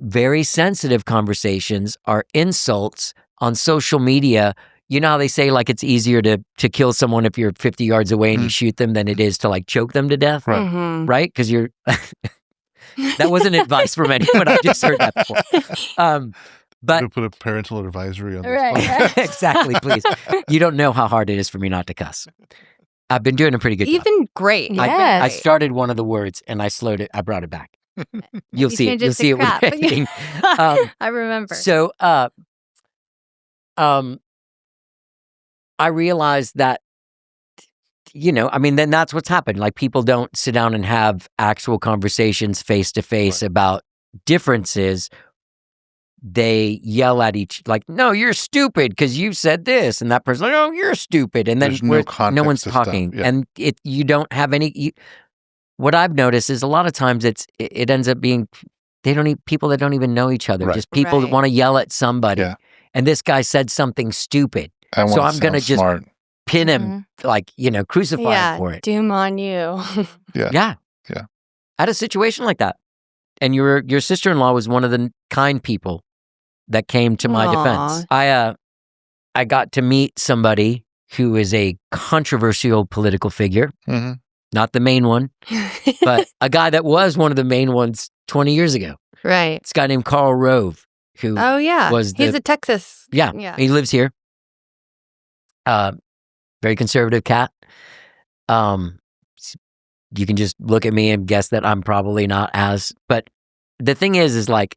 very sensitive conversations are insults on social media. You know how they say like it's easier to kill someone if you're 50 yards away and you shoot them than it is to like choke them to death, Right. Mhm. right? Because you're that wasn't advice from anyone. I just heard that before. But We'll put a parental advisory on this. Right. exactly, please. You don't know how hard it is for me not to cuss. I've been doing a pretty good You've job. been great. Yeah. I Yes. started one of the words and I slowed it. I brought it back. You'll You see it. changed You'll to see it with crap. editing. Um, I remember. So, I realized that, I mean, then that's what's happened. Like, people don't sit down and have actual conversations face to face about differences. They yell at like, no, you're stupid because you said this, and that person, like, oh, you're stupid, and then There's no no context one's to stuff, talking, yeah. and you don't have any. What I've noticed is a lot of times it ends up being people that don't even know each other, Right. just people that Right. want to yell at somebody. Yeah. And this guy said something stupid, I want so to I'm gonna sound just smart. pin him, like, crucify him yeah, for it. doom on you. Yeah. Yeah. Yeah. I had a situation like that. And your sister-in-law was one of the kind people that came to my Aw. defense. I got to meet somebody who is a controversial political figure, hmm not the main one, but a guy that was one of the main ones 20 years ago. Right. It's a guy named Karl Rove, who Oh yeah. was He's the- a Texas. yeah, Yeah. he lives here. Very conservative cat. You can just look at me and guess that I'm probably not as. But the thing is like,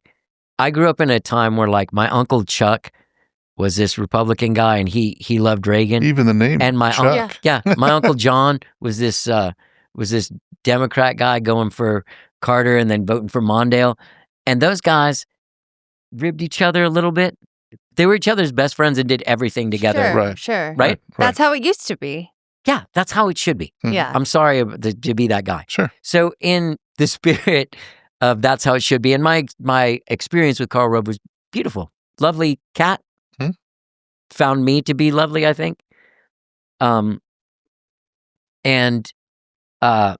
I grew up in a time where, like, my Uncle Chuck was this Republican guy, and he loved Reagan. Even the name. And my Chuck. my Uncle John was this Democrat guy going for Carter and then voting for Mondale, and those guys ribbed each other a little bit. They were each other's best friends and did everything together. Sure. Right. Sure. Right? That's how it used to be. Yeah, that's how it should be. Mhm. Yeah. I'm sorry to be that guy. Sure. So in the spirit of that's how it should be, and my experience with Karl Rove was beautiful, lovely cat. Hmm. Found me to be lovely, I think. And I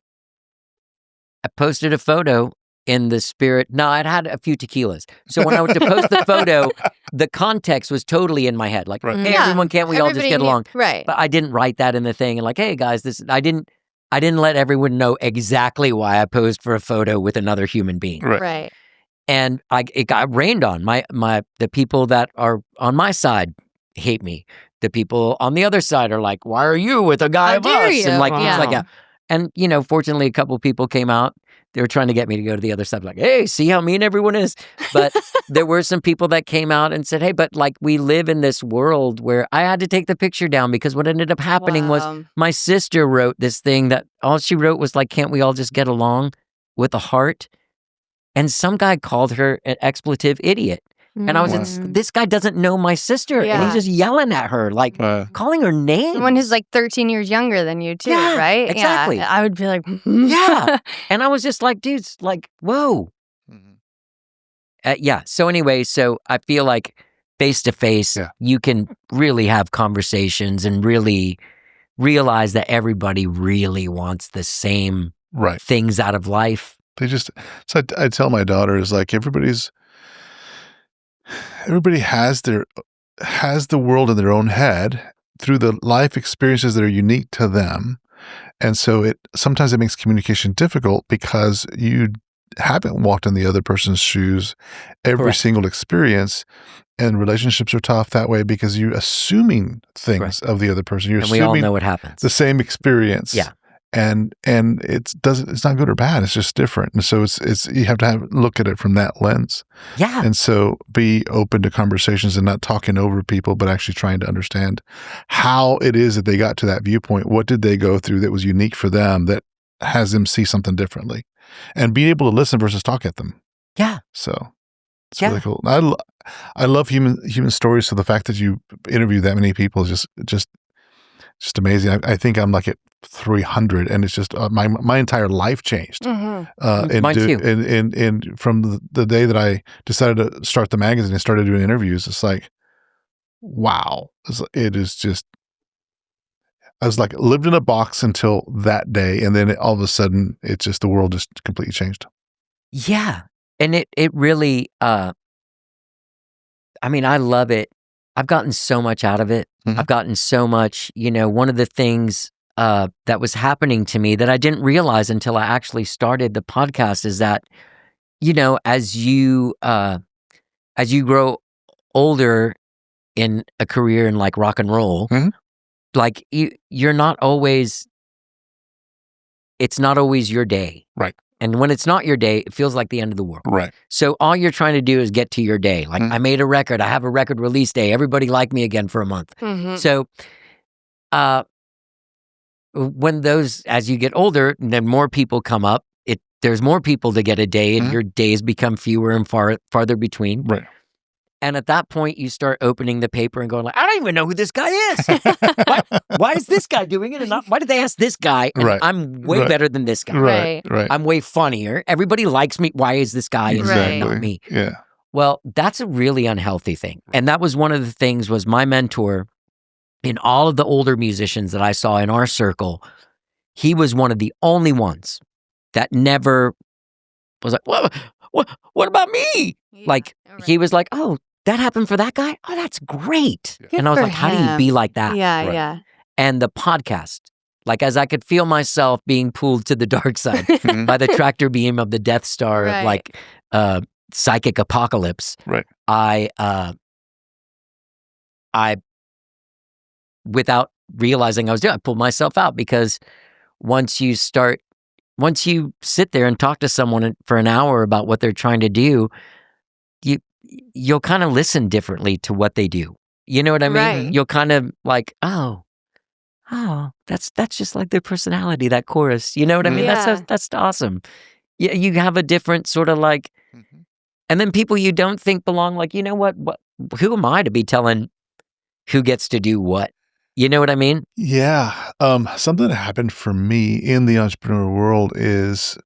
posted a photo in the spirit. No, I'd had a few tequilas, so when I went to post the photo, the context was totally in my head. Like, Right. hey, Yeah. everyone, can't we all just Everybody get knew- along? Right. But I didn't write that in the thing, and like, hey guys, I didn't let everyone know exactly why I posed for a photo with another human being. Right. Right. And it got rained on. The people that are on my side hate me. The people on the other side are like, why are you with a guy How of dare us? you? And like, Wow. it's like, yeah. And fortunately, a couple people came out. They were trying to get me to go to the other side, like, hey, see how mean everyone is. But there were some people that came out and said, hey, but like, we live in this world where I had to take the picture down because what ended up happening was Wow. my sister wrote this thing that all she wrote was like, can't we all just get along with a heart? And some guy called her an expletive idiot. And I was Mhm. this guy doesn't know my sister. And Yeah. he's just yelling at her, like calling her names. Someone who's like 13 years younger than you too, Yeah, right? exactly. Yeah. I would be like, Yeah. And I was just like, dudes, like, whoa. Mhm. Yeah. So anyway, I feel like face to face, Yeah. you can really have conversations and really realize that everybody really wants the same Right. things out of life. They just, so I tell my daughter is like, everybody has the world in their own head through the life experiences that are unique to them. And so sometimes it makes communication difficult because you haven't walked in the other person's shoes every Correct. single experience. And relationships are tough that way because you're assuming things Correct. of the other person. You're And we all assuming know what happens. the same experience. Yeah. And it's not good or bad. It's just different. And so it's you have to look at it from that lens. Yeah. And so be open to conversations and not talking over people, but actually trying to understand how it is that they got to that viewpoint. What did they go through that was unique for them that has them see something differently, and be able to listen versus talk at them. Yeah. So it's Yeah. really cool. I love human stories. So the fact that you interview that many people is just amazing. I think I'm like at 300, and it's just my entire life changed. Mhm. Mine too. And from the day that I decided to start the magazine and started doing interviews, it's like, wow, it is just. I was like lived in a box until that day, and then all of a sudden, it's just the world just completely changed. Yeah. And it really, I mean, I love it. I've gotten so much out of it. Mhm. I've gotten so much, one of the things that was happening to me that I didn't realize until I actually started the podcast is that, as you grow older in a career in like rock and roll, Mhm. like you're not always it's not always your day. Right. And when it's not your day, it feels like the end of the world. Right. So all you're trying to do is get to your day. Like I made a record. I have a record release day. Everybody liked me again for a month. So when those, as you get older, then more people come up. There's more people to get a day, and your days become fewer and farther between. Right. And at that point, you start opening the paper and going like, I don't even know who this guy is. why is this guy doing it? And why did they ask this guy? And I'm way better than this guy. Right. I'm way funnier. Everybody likes me. Why is this guy and not me? Yeah. Well, that's a really unhealthy thing. And that was one of the things was my mentor in all of the older musicians that I saw in our circle, he was one of the only ones that never was like, what about me? He was like, oh, that happened for that guy? Oh, that's great. Good and I was for like, how do you be like that? Yeah. And the podcast, like as I could feel myself being pulled to the dark side by the tractor beam of the Death Star of like psychic apocalypse. Right. I without realizing I was doing, I pulled myself out because once you sit there and talk to someone for an hour about what they're trying to do, you'll kind of listen differently to what they do. You know what I mean? Right. You'll kind of like, oh, that's just like their personality, that chorus. You know what I mean? Yeah. That's awesome. You have a different sort of like, and then people you don't think belong, like, you know what? Who am I to be telling who gets to do what? You know what I mean? Yeah. Something that happened for me in the entrepreneur world is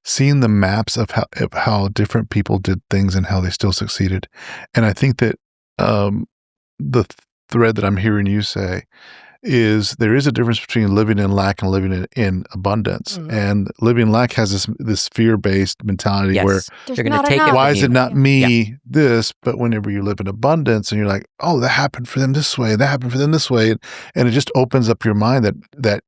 seeing the maps of how different people did things and how they still succeeded. And I think that the thread that I'm hearing you say is there is a difference between living in lack and living in abundance. And living in lack has this fear-based mentality where they're going to take it. Why is it not me this? But whenever you live in abundance and you're like, oh, that happened for them this way, that happened for them this way, and it just opens up your mind that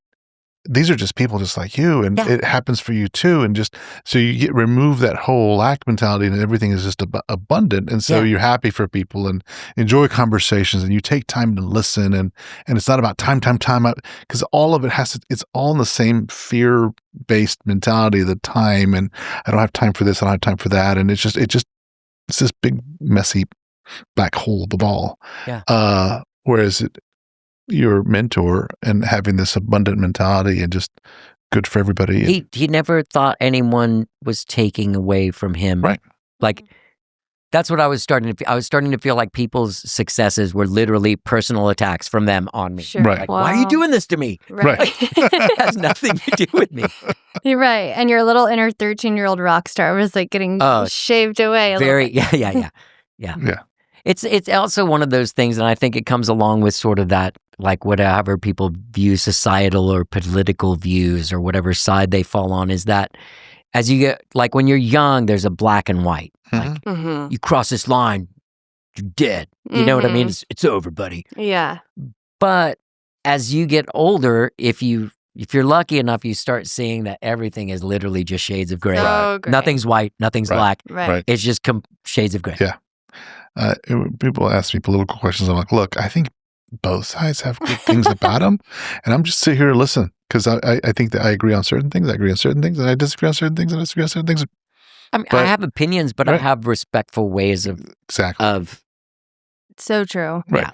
these are just people just like you, and it happens for you too. And just so you remove that whole lack mentality, and everything is just abundant. And so you're happy for people and enjoy conversations, and you take time to listen. And it's not about time, because all of it it's all in the same fear-based mentality, the time. And I don't have time for this, I don't have time for that. And it's this big, messy black hole of the ball. Yeah. Whereas your mentor and having this abundant mentality and just good for everybody. He never thought anyone was taking away from him. Right. Like that's what I was starting to feel. I was starting to feel like people's successes were literally personal attacks from them on me. Sure. Right. Like, why are you doing this to me? Right. It has nothing to do with me. You're right. And your little inner 13-year-old rock star was like getting shaved away a Very, little bit. Yeah. It's also one of those things, and I think it comes along with sort of that, like whatever people view societal or political views or whatever side they fall on, is that as you get, like when you're young, there's a black and white. Like you cross this line, you're dead. You know what I mean? It's over, buddy. Yeah. But as you get older, if you're lucky enough, you start seeing that everything is literally just shades of gray. So gray. Nothing's white, nothing's black. Right. It's just shades of gray. Yeah. People ask me political questions. I'm like, look, I think both sides have good things about them, and I'm just sitting here to listen because I think that I agree on certain things, I agree on certain things, and I disagree on certain things, and I disagree on certain things. I mean, I have opinions, but I have respectful ways of So true. Right. Yeah.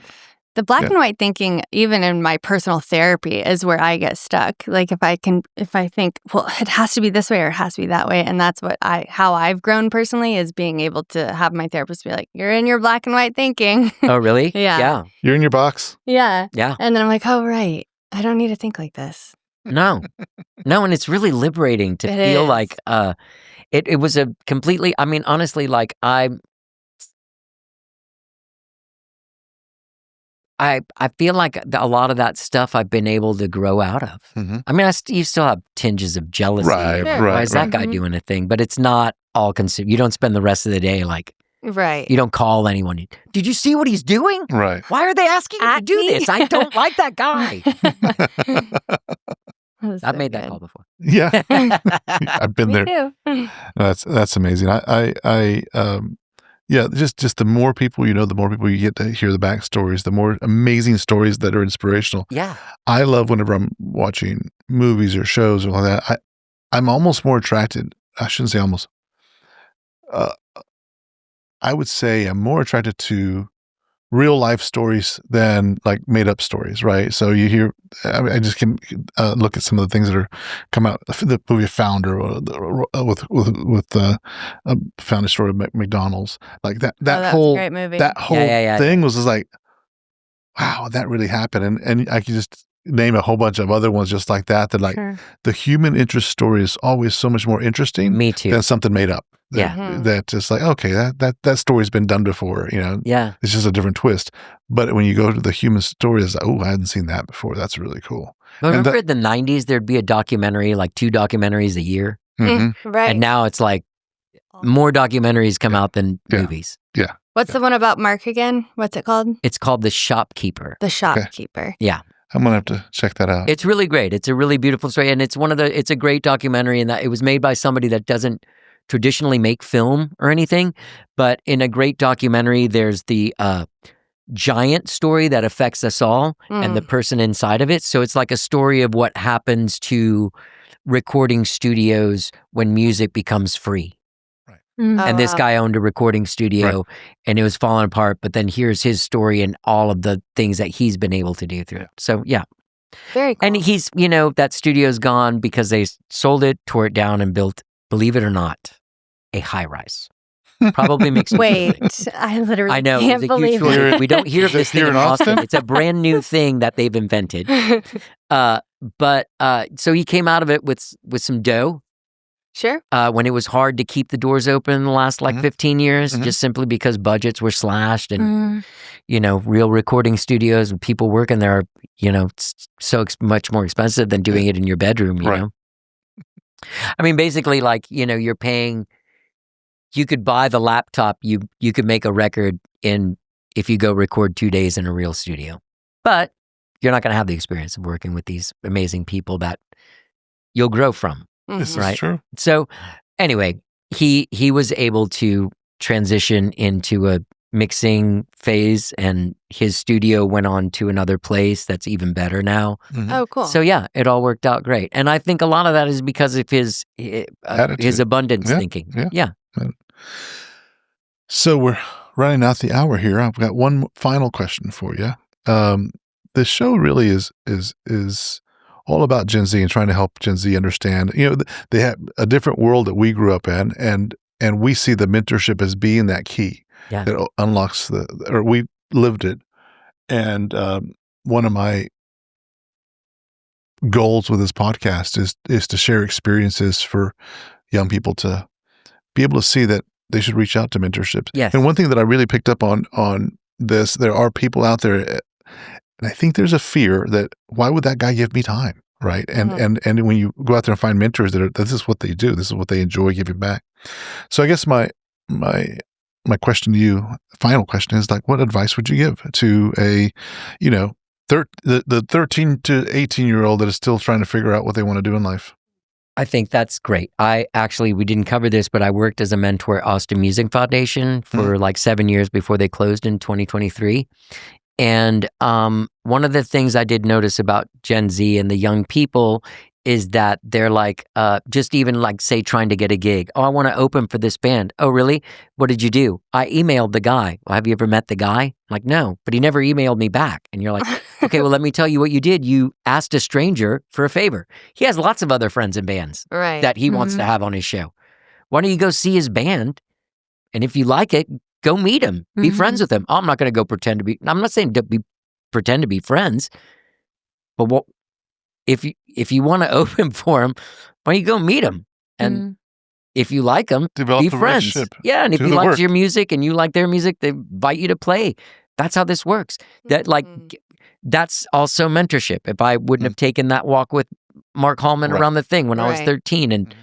The black and white thinking, even in my personal therapy, is where I get stuck. Like if I think, well, it has to be this way or it has to be that way. And that's how I've grown personally, is being able to have my therapist be like, you're in your black and white thinking. Oh, really? Yeah. You're in your box. Yeah. Yeah. And then I'm like, oh, right. I don't need to think like this. No. And it's really liberating to feel like it was a completely, I mean, honestly, like I feel like a lot of that stuff I've been able to grow out of. I mean, you still have tinges of jealousy. Right. Why is that guy doing a thing? But it's not all consumed. You don't spend the rest of the day like, right. You don't call anyone. Did you see what he's doing? Right. Why are they asking you to do this? I don't like that guy. I've made that call before. Yeah. I've been there. Too. That's amazing. Yeah, just the more people you know, the more people you get to hear the backstories, the more amazing stories that are inspirational. Yeah. I love whenever I'm watching movies or shows or like that, I'm almost more attracted. I shouldn't say almost. I would say I'm more attracted to real life stories than like made up stories, right? So you hear, I just can look at some of the things that are come out. The movie Founder with the founder story of McDonald's, like that whole great movie. That whole thing was just like, wow, that really happened, and I can just name a whole bunch of other ones just like that. That like the human interest story is always so much more interesting. Me too. Than something made up. Yeah. That's just like, okay, that story's been done before, Yeah. It's just a different twist. But when you go to the human story, it's like, oh, I hadn't seen that before. That's really cool. But remember in the 90s, there'd be a documentary, like 2 documentaries a year. Mm-hmm. Right. And now it's like more documentaries come out than movies. Yeah. What's the one about Mark again? What's it called? It's called The Shopkeeper. The Shopkeeper. Yeah. I'm going to have to check that out. It's really great. It's a really beautiful story. And it's it's a great documentary in that it was made by somebody that doesn't traditionally make film or anything. But in a great documentary, there's the giant story that affects us all and the person inside of it. So it's like a story of what happens to recording studios when music becomes free. And this guy owned a recording studio and it was falling apart. But then here's his story and all of the things that he's been able to do through it. So, yeah. Very cool. And he's, that studio's gone because they sold it, tore it down, and built, believe it or not, a high rise. Probably makes you Wait, I literally can't believe it. We don't hear of this thing in Austin. It's a brand new thing that they've invented. But so he came out of it with some dough. Sure. When it was hard to keep the doors open in the last 15 years, just simply because budgets were slashed and, real recording studios and people working there are, much more expensive than doing it in your bedroom, you know? I mean, basically, like, you're paying, you could buy the laptop, you could make a record if you go record 2 days in a real studio. But you're not going to have the experience of working with these amazing people that you'll grow from. This is true. So anyway, he was able to transition into a mixing phase and his studio went on to another place that's even better now. Oh, cool. So yeah, it all worked out great. And I think a lot of that is because of his abundance thinking. Yeah. So we're running out the hour here. I've got one final question for you. This show really is all about Gen Z and trying to help Gen Z understand, they have a different world that we grew up in, and we see the mentorship as being that key that unlocks or we lived it. And one of my goals with this podcast is to share experiences for young people to be able to see that they should reach out to mentorships. Yes. And one thing that I really picked up on this, there are people out there. And I think there's a fear that why would that guy give me time, right? And when you go out there and find mentors this is what they do, this is what they enjoy giving back. So I guess my question to you, final question is like, what advice would you give to a, the 13 to 18-year-old that is still trying to figure out what they want to do in life? I think that's great. We didn't cover this, but I worked as a mentor at Austin Music Foundation for like 7 years before they closed in 2023. And one of the things I did notice about Gen Z and the young people is that they're like, just even like, say, trying to get a gig. Oh, I want to open for this band. Oh, really? What did you do? I emailed the guy. Well, have you ever met the guy? I'm like, no, but he never emailed me back. And you're like, okay, well, let me tell you what you did. You asked a stranger for a favor. He has lots of other friends in bands that he wants to have on his show. Why don't you go see his band? And if you like it, go meet him. Be friends with him. Oh, I'm not going to go pretend to be. I'm not saying pretend to be friends. But what if you want to open for him? Why don't you go meet him? And if you like him, be friends. Yeah, and if he likes your music and you like their music, they invite you to play. That's how this works. That's also mentorship. If I wouldn't have taken that walk with Mark Hallman around the thing when I was 13, and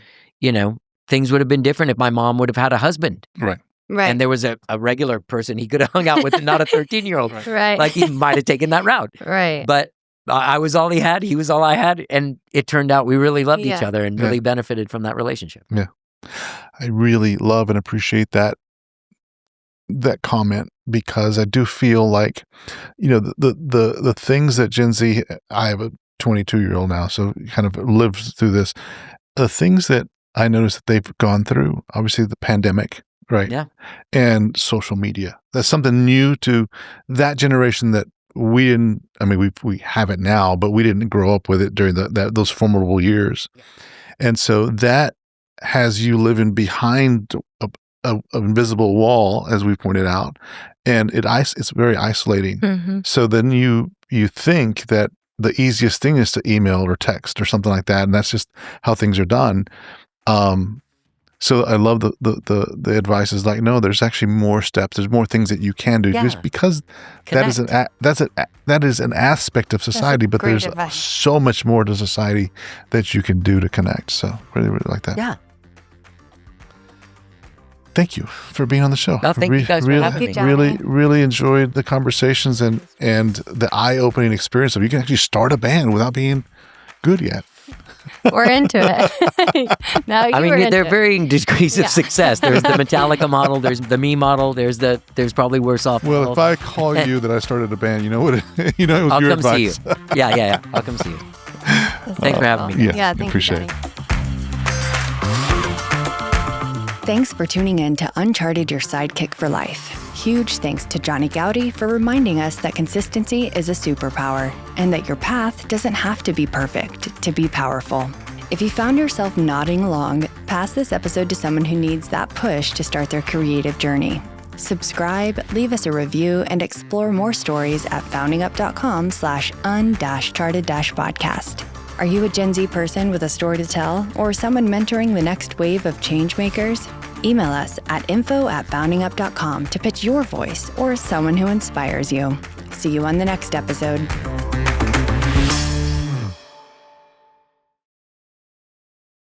things would have been different if my mom would have had a husband. Right. And there was a regular person he could have hung out with and not a 13-year-old. Right. Like he might have taken that route. Right. But I was all he had. He was all I had. And it turned out we really loved each other and really benefited from that relationship. Yeah. I really love and appreciate that comment, because I do feel like, the things that Gen Z, I have a 22-year-old now, so kind of lived through this. the things that I noticed that they've gone through, obviously the pandemic, right? Yeah. And social media. That's something new to that generation that we didn't, I mean, we have it now, but we didn't grow up with it during those formidable years. And so that has you living behind a invisible wall, as we pointed out, and it's very isolating. Mm-hmm. So then you think that the easiest thing is to email or text or something like that, and that's just how things are done. So I love the advice is like, no, there's actually more steps. There's more things that you can do, just because that is an aspect of society, but there's so much more to society that you can do to connect. So really, really like that. Yeah. Thank you for being on the show. No, thank you guys for having me. Really enjoyed the conversations and the eye-opening experience of you can actually start a band without being good yet. We're into it. There are varying degrees of success. There's the Metallica model. There's the me model. There's probably worse off. Well, if I call you that I started a band, you know what? It was I'll your come advice. see you. Yeah. I'll come see you. Thanks for having me. Yeah, thank appreciate you, it. Thanks for tuning in to Uncharted, Your Sidekick for Life. Huge thanks to Johnny Goudie for reminding us that consistency is a superpower and that your path doesn't have to be perfect to be powerful. If you found yourself nodding along, pass this episode to someone who needs that push to start their creative journey. Subscribe, leave us a review, and explore more stories at foundingup.com/un-charted-podcast. Are you a Gen Z person with a story to tell or someone mentoring the next wave of change makers? Email us at info@foundingup.com to pitch your voice or someone who inspires you. See you on the next episode.